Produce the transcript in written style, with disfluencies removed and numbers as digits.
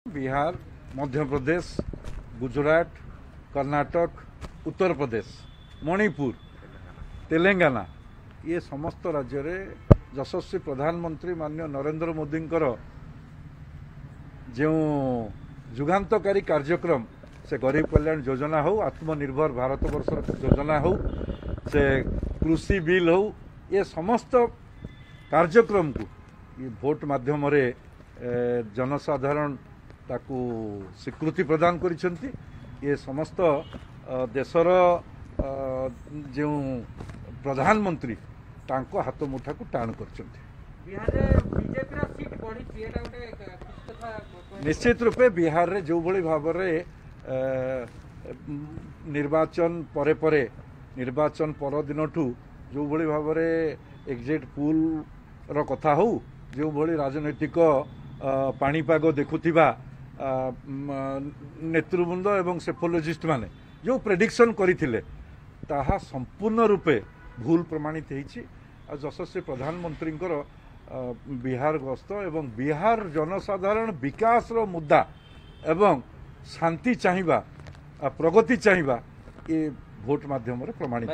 बिहार, मध्य प्रदेश, गुजरात, कर्नाटक, उत्तर प्रदेश, मणिपुर, तेलंगाना ये समस्त राज्य में यशस्वी प्रधानमंत्री माननीय नरेंद्र मोदी जो जुगान्तकारी कार्यक्रम से गरीब कल्याण योजना हो, आत्मनिर्भर भारत वर्ष योजना हो, से कृषि बिल हो, ये समस्त कार्यक्रम को ये भोट माध्यम जनसाधारण ताकू स्वीकृति प्रदान करिसेंती। ये समस्त देशर जो प्रधानमंत्री तांको हाथ मुठा को टाण करछंती। निश्चित रूपे बिहार रे जो भली भाव रे निर्वाचन परे परे निर्वाचन पर दिनठू जो भली भाव रे एग्जिट पोल रो कथा हो, जो भली राजनैतिक पाणीपाग देखुथिबा नेतृवृंद एवं सेफोलोजिस्ट माने जो प्रेडिक्शन करथिले ताहा संपूर्ण रूपे भूल प्रमाणित होईछि। यशस्वी प्रधानमंत्री बिहार गस्त एवं बिहार जनसाधारण विकास रो मुद्दा एवं शांति चाहिबा प्रगति चाहिबा ये भोट माध्यम प्रमाणित।